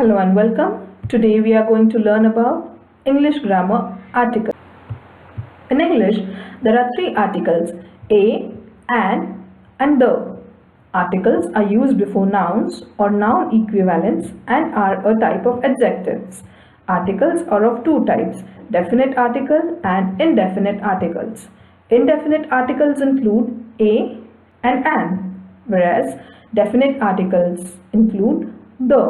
Hello and welcome. Today we are going to learn about English grammar articles. In English, there are three articles: a, and the. Articles are used before nouns or noun equivalents and are a type of adjectives. Articles are of two types: definite article and indefinite articles. Indefinite articles include a and an, whereas definite articles include the.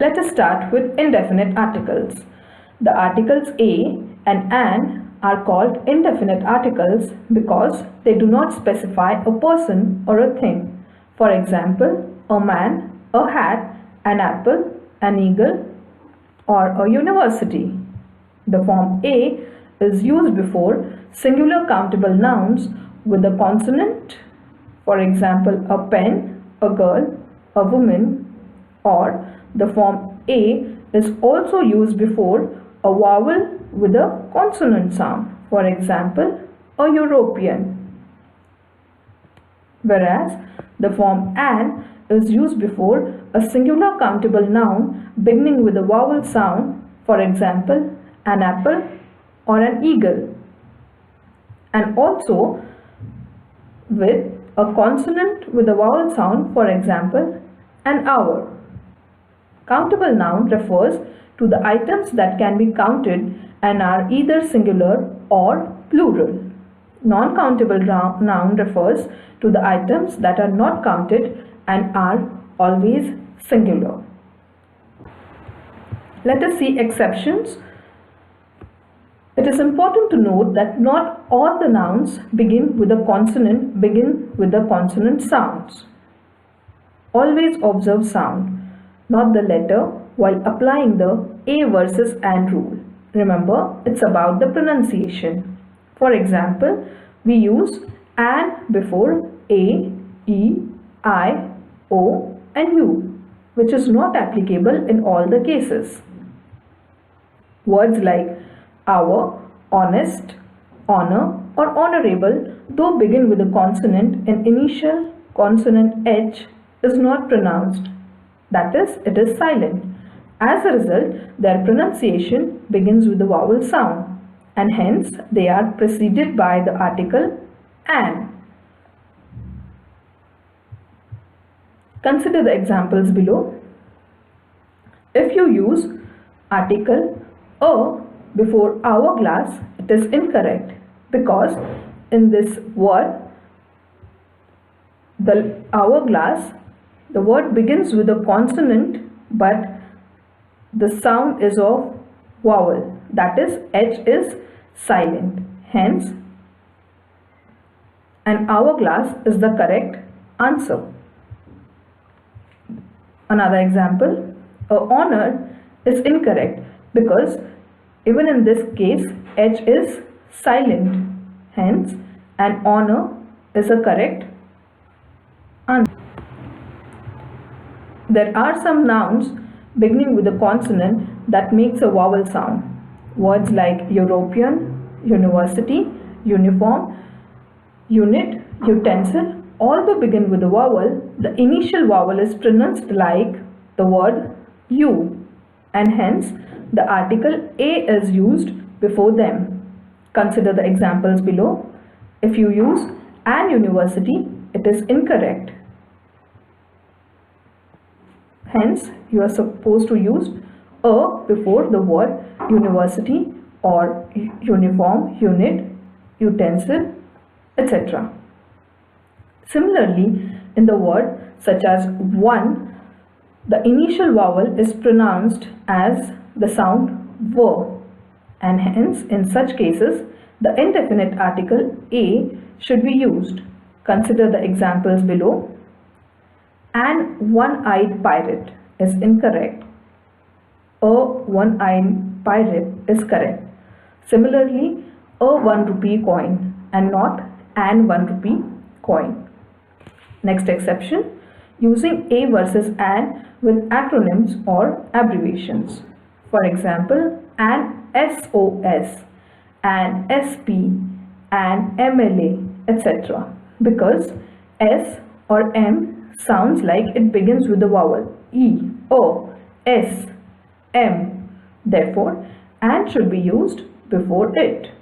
Let us start with indefinite articles. The articles a and an are called indefinite articles because they do not specify a person or a thing. For example, a man, a hat, an apple, an eagle, or a university. The form a is used before singular countable nouns with a consonant. For example, a pen, a girl, a woman, or the form a is also used before a vowel with a consonant sound. For example, a European. Whereas the form an is used before a singular countable noun beginning with a vowel sound. For example, an apple or an eagle. And also with a consonant with a vowel sound. For example, an hour. Countable noun refers to the items that can be counted and are either singular or plural. Non-countable noun refers to the items that are not counted and are always singular. Let us see exceptions. It is important to note that not all the nouns begin with a consonant sounds. Always observe sound, not the letter, while applying the a versus and rule. Remember, it's about the pronunciation. For example, we use an before a, e, I, o, and u, which is not applicable in all the cases. Words like our, honest, honor, or honorable, though begin with a consonant, an initial consonant h is not pronounced. That is, it is silent. As a result, their pronunciation begins with the vowel sound, and hence they are preceded by the article an. Consider the examples below. If you use article a before hourglass, it is incorrect because in this word, the hourglass, the word begins with a consonant but the sound is of vowel, that is h is silent. Hence, an hourglass is the correct answer. Another example, a honor is incorrect because even in this case h is silent. Hence, an honor is a correct answer. There are some nouns beginning with a consonant that makes a vowel sound. Words like European, university, uniform, unit, utensil, although begin with a vowel, the initial vowel is pronounced like the word you, and hence the article a is used before them. Consider the examples below. If you use an university, it is incorrect. Hence, you are supposed to use a before the word university or uniform, unit, utensil, etc. Similarly, in the word such as one, the initial vowel is pronounced as the sound v, and hence in such cases the indefinite article a should be used. Consider the examples below. An one-eyed pirate is incorrect. A one-eyed pirate is correct. Similarly, a 1 rupee coin and not an 1 rupee coin. Next exception, using a versus an with acronyms or abbreviations. For example, an SOS, an SP, an MLA, etc. Because S or M sounds like it begins with a vowel. E, O, S, M. Therefore, and should be used before it.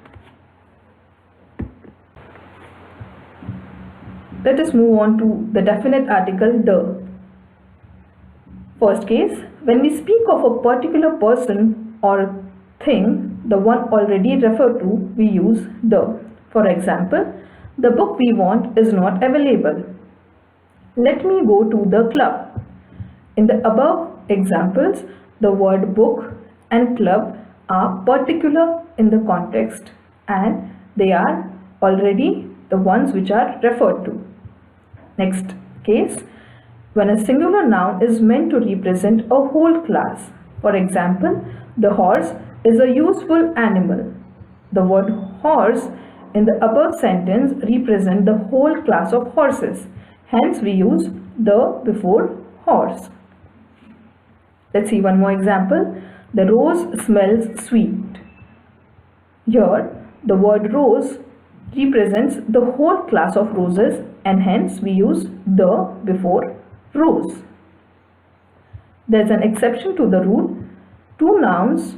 Let us move on to the definite article the. First case, when we speak of a particular person or thing, the one already referred to, we use the. For example, the book we want is not available. Let me go to the club. In the above examples, the word book and club are particular in the context and they are already the ones which are referred to. Next case, when a singular noun is meant to represent a whole class. For example, the horse is a useful animal. The word horse in the above sentence represents the whole class of horses. Hence, we use the before horse. Let's see one more example. The rose smells sweet. Here, the word rose represents the whole class of roses and hence we use the before rose. There's an exception to the rule. Two nouns,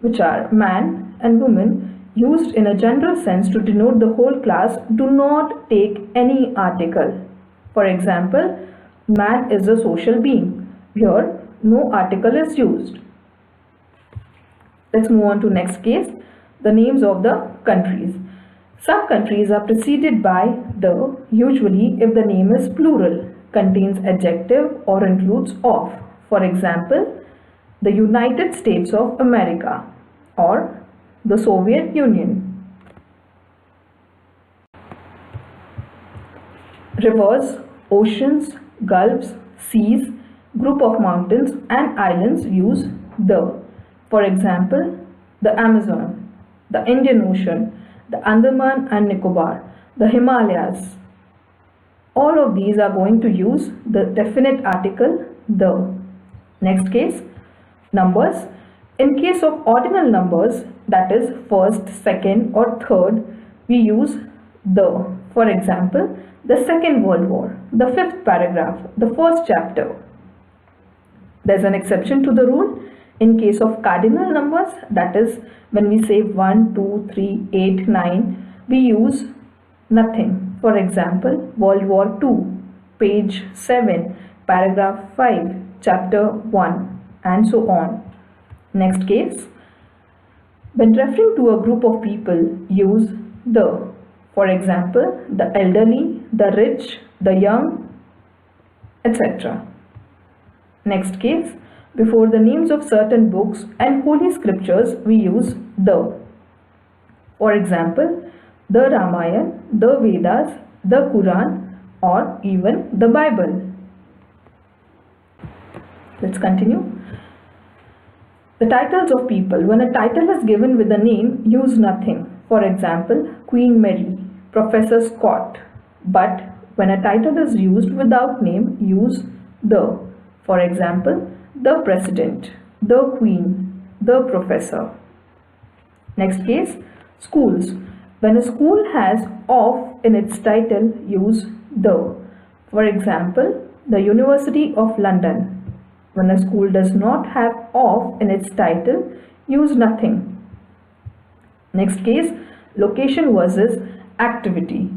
which are man and woman, used in a general sense to denote the whole class, do not take any article. For example, man is a social being. Here, no article is used. Let's move on to next case, the names of the countries. Some countries are preceded by the, usually if the name is plural, contains adjective or includes of. For example, the United States of America or the Soviet Union. Rivers, oceans, gulfs, seas, group of mountains and islands use the. For example, the Amazon, the Indian Ocean, the Andaman and Nicobar, the Himalayas. All of these are going to use the definite article the. Next case, numbers. In case of ordinal numbers, that is first, second or third, we use the. For example, the Second World War, the fifth paragraph, the first chapter. There's an exception to the rule. In case of cardinal numbers, that is when we say 1, 2, 3, 8, 9, we use nothing. For example, World War II, page 7, paragraph 5, chapter 1 and so on. Next case, when referring to a group of people, use the. For example, the elderly, the rich, the young, etc. Next case, before the names of certain books and holy scriptures, we use the. For example, the Ramayana, the Vedas, the Quran, or even the Bible. Let's continue. The titles of people. When a title is given with a name, use nothing. For example, Queen Mary, Professor Scott. But when a title is used without name, use the. For example, the President, the Queen, the Professor. Next case, schools. When a school has of in its title, use the. For example, the University of London. When a school does not have of in its title, use nothing. Next case, location versus activity.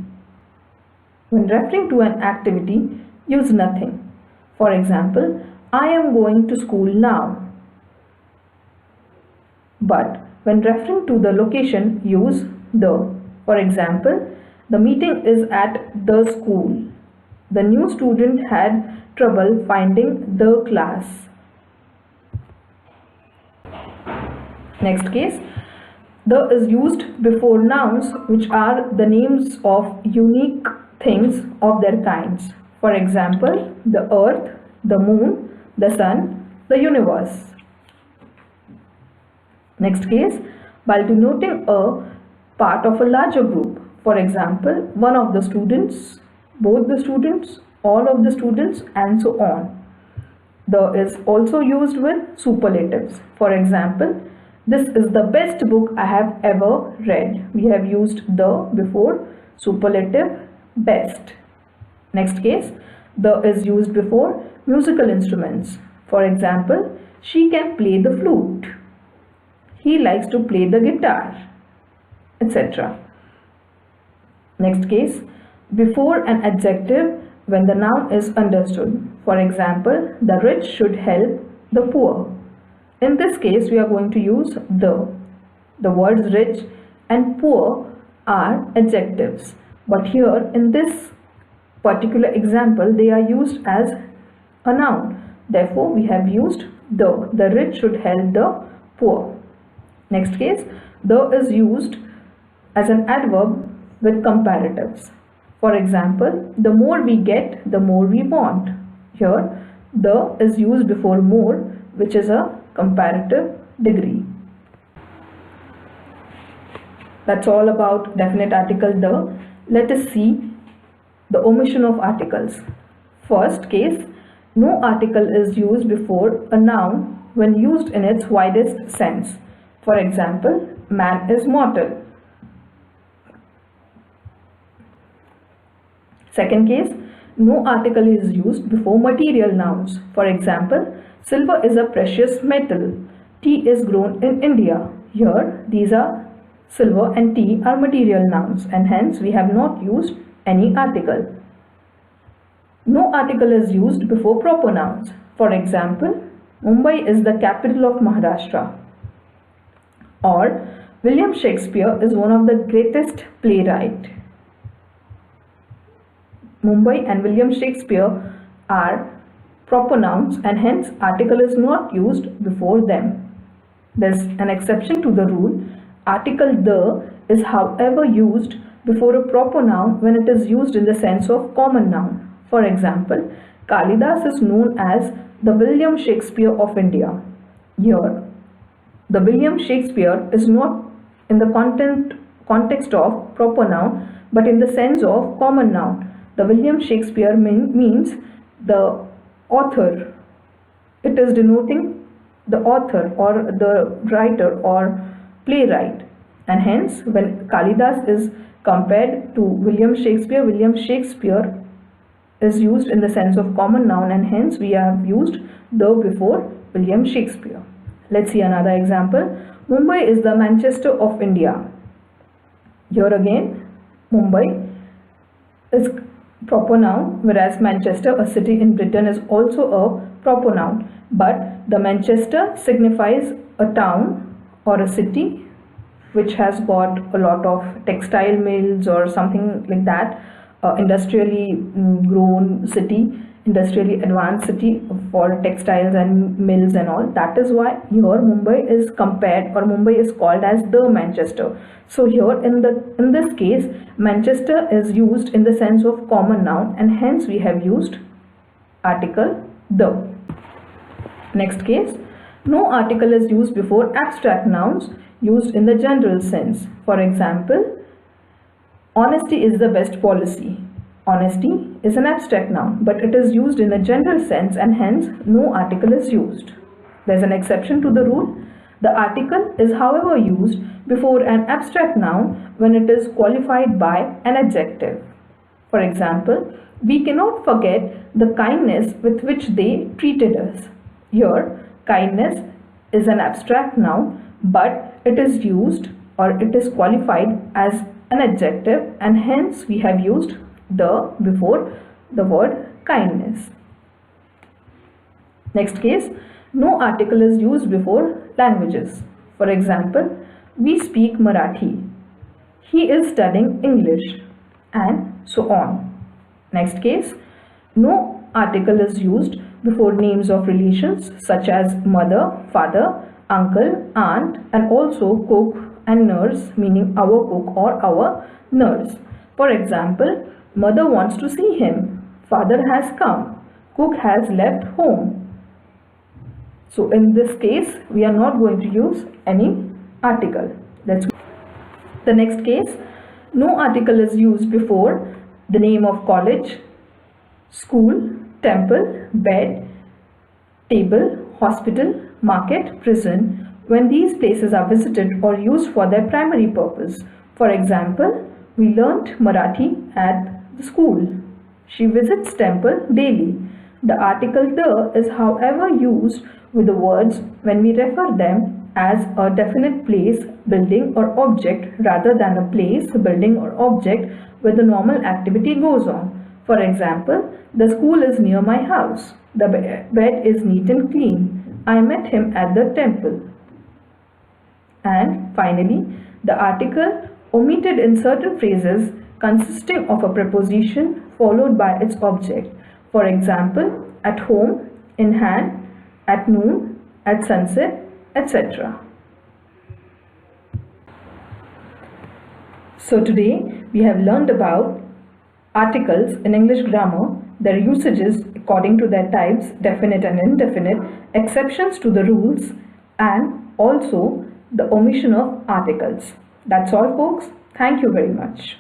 When referring to an activity, use nothing. For example, I am going to school now. But when referring to the location, use the. For example, the meeting is at the school. The new student had trouble finding the class. Next case, the is used before nouns which are the names of unique things of their kinds. For example, the earth, the moon, the sun, the universe. Next case, while denoting a part of a larger group. For example, one of the students, both the students, all of the students, and so on. The is also used with superlatives. For example, this is the best book I have ever read. We have used the before superlative best. Next case, The is used before musical instruments. For example, she can play the flute. He likes to play the guitar, etc. Next case, before an adjective when the noun is understood. For example, the rich should help the poor. In this case, we are going to use the. The words rich and poor are adjectives. But here in this particular example, they are used as a noun. Therefore, we have used the. The rich should help the poor. Next case, the is used as an adverb with comparatives. For example, the more we get, the more we want. Here, the is used before more, which is a comparative degree. That's all about definite article the. Let us see the omission of articles. First case, no article is used before a noun when used in its widest sense. For example, man is mortal. Second case, no article is used before material nouns. For example, silver is a precious metal. Tea is grown in India. Here, these are silver and tea are material nouns, and hence we have not used any article. No article is used before proper nouns. For example, Mumbai is the capital of Maharashtra. Or, William Shakespeare is one of the greatest playwrights. Mumbai and William Shakespeare are proper nouns, and hence article is not used before them. There's an exception to the rule. Article the is however used before a proper noun when it is used in the sense of common noun. For example, Kalidas is known as the William Shakespeare of India. Here, the William Shakespeare is not in the context of proper noun, but in the sense of common noun. The William Shakespeare means the author. It is denoting the author or the writer or playwright, and hence when Kalidas is compared to William Shakespeare is used in the sense of common noun, and hence we have used the before William Shakespeare. Let's see another example. Mumbai is the Manchester of India. Here again, Mumbai is proper noun, whereas Manchester, a city in Britain, is also a proper noun. But the Manchester signifies a town or a city which has got a lot of textile mills or something like that, industrially grown city, industrially advanced city for textiles and mills and all. That is why here Mumbai is compared, or Mumbai is called as the Manchester. So here in this case, Manchester is used in the sense of common noun, and hence we have used article the. Next case, no article is used before abstract nouns used in the general sense. For example, honesty is the best policy. Honesty is an abstract noun, but it is used in a general sense, and hence no article is used. There is an exception to the rule. The article is however used before an abstract noun when it is qualified by an adjective. For example, we cannot forget the kindness with which they treated us. Here, kindness is an abstract noun, but it is used or it is qualified as an adjective, and hence we have used the before the word kindness. Next case, no article is used before languages. For example, we speak Marathi. He is studying English, and so on. Next case, no article is used before names of relations such as mother, father, uncle, aunt, and also cook and nurse, meaning our cook or our nurse. For example, mother wants to see him, father has come, cook has left home. So in this case, we are not going to use any article. The next case, no article is used before the name of college, school, temple, bed, table, hospital, market, prison, when these places are visited or used for their primary purpose. For example, we learnt Marathi at the school. She visits temple daily. The article the is however used with the words when we refer them as a definite place, building or object rather than a place, building or object where the normal activity goes on. For example, the school is near my house. The bed is neat and clean. I met him at the temple. And finally, the article omitted in certain phrases consisting of a preposition followed by its object. For example, at home, in hand, at noon, at sunset, etc. So today we have learned about articles in English grammar, their usages according to their types, definite and indefinite, exceptions to the rules, and also the omission of articles. That's all, folks. Thank you very much.